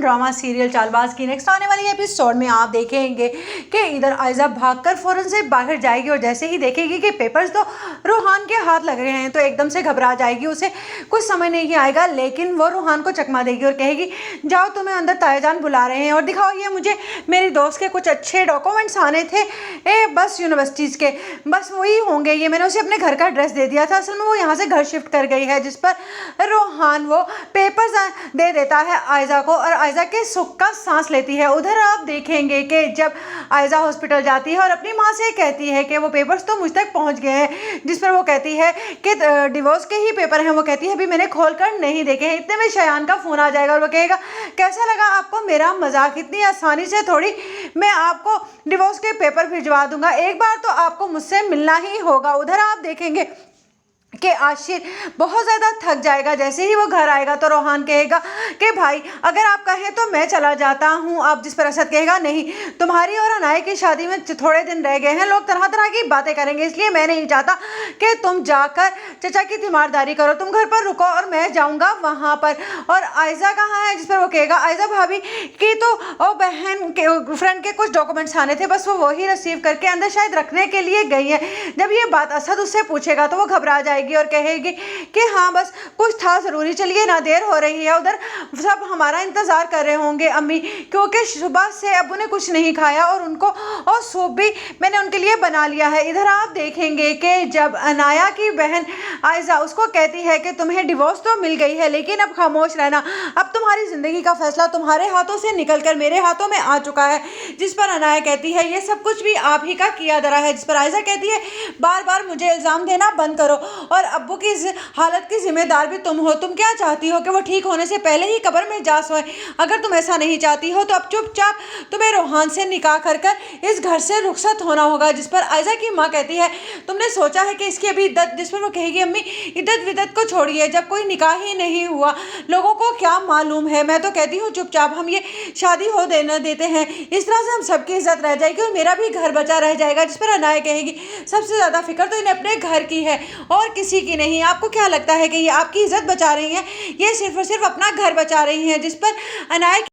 Drama serial Chaalbaaz की next आने वाली एपिसोड में आप देखेंगे कि इधर आयजा भागकर फौरन से बाहर जाएगी और जैसे ही देखेगी कि पेपर्स तो रूहान के हाथ लग रहे हैं तो एकदम से घबरा जाएगी। उसे कुछ समझ नहीं आएगा, लेकिन वो रूहान को चकमा देगी और कहेगी जाओ तुम्हें अंदर तायाजान बुला रहे हैं और दिखाओ ये मुझे मेरी दोस्त के कुछ अच्छे डॉक्यूमेंट्स आने थे बस यूनिवर्सिटीज़ के, बस वही होंगे ये, मैंने उसे अपने घर का एड्रेस दे दिया था, असल में वो यहाँ से घर शिफ्ट कर गई है। जिस पर रूहान वो पेपर्स दे देता है आयजा को और आयजा के सुख का सांस लेती है। उधर आप देखेंगे कि जब आयजा हॉस्पिटल जाती है और अपनी माँ से कहती है कि वो पेपर्स तो मुझ तक पहुँच गए हैं, जिस पर वो कहती है कि डिवोर्स के ही पेपर हैं। वो कहती है अभी मैंने खोल कर नहीं देखे हैं। इतने में शयान का फ़ोन आ जाएगा और वो कहेगा कैसा लगा आपको मेरा मजाक, इतनी आसानी से थोड़ी मैं आपको डिवोर्स के पेपर भिजवा दूंगा, एक बार तो आपको मुझसे मिलना ही होगा। उधर आप देखेंगे कि आशिर बहुत ज़्यादा थक जाएगा। जैसे ही वो घर आएगा तो रूहान कहेगा कि भाई अगर आप कहें तो मैं चला जाता हूँ। आप जिस पर असद कहेगा नहीं, तुम्हारी और अनाया की शादी में थोड़े दिन रह गए हैं, लोग तरह तरह की बातें करेंगे, इसलिए मैं नहीं चाहता कि तुम जाकर चचा की तीमारदारी करो, तुम घर पर रुको और मैं जाऊँगा वहाँ पर। और आयजा कहाँ है? जिस पर वो कहेगा आयजा भाभी की तो वो बहन के फ्रेंड के कुछ डॉक्यूमेंट्स आने थे, बस वो वही रिसीव करके अंदर शायद रखने के लिए गई है। जब ये बात असद उससे पूछेगा तो वो घबरा जाएगी और कहेगी कि हाँ बस कुछ था ज़रूरी, चलिए ना देर हो रही है। उधर सब हमारा इंतज़ार कर रहे होंगे अम्मी, क्योंकि सुबह से अब्बू ने कुछ नहीं खाया और उनको और सूप भी मैंने उनके लिए बना लिया है। इधर आप देखेंगे कि जब अनाया की बहन आयजा उसको कहती है कि तुम्हें डिवोर्स तो मिल गई है लेकिन अब खामोश रहना, अब तुम्हारी ज़िंदगी का फैसला तुम्हारे हाथों से निकल कर मेरे हाथों में आ चुका है। जिस पर अनाया कहती है ये सब कुछ भी आप ही का किया धरा है। जिस पर आयजा कहती है बार बार मुझे इल्ज़ाम देना बंद करो और अब्बू की हालत की जिम्मेदार भी तुम हो। तुम क्या चाहती हो कि वो ठीक होने से पहले ही कब्र में जा सोए? अगर तुम ऐसा नहीं चाहती हो तो अब चुपचाप तुम्हें रूहान से निकाह कर कर इस घर से रुखसत होना होगा। जिस पर आयजा की माँ कहती है तुमने सोचा है कि इसकी अभी इद्दत, जिस पर वो कहेगी अम्मी इद्दत विद्दत को छोड़िए, जब कोई निकाह ही नहीं हुआ लोगों को क्या मालूम है। मैं तो कहती हूँ चुपचाप हम ये शादी हो देना देते हैं, इस तरह से हम सबकी इज्जत रह जाएगी और मेरा भी घर बचा रह जाएगा। जिस पर अनाया कहेगी सबसे ज़्यादा फिक्र तो इन्हें अपने घर की है और किसी की नहीं। आपको क्या लगता है कि ये आपकी इज्जत बचा रही हैं? ये सिर्फ और सिर्फ अपना घर बचा रही हैं। जिस पर अनाया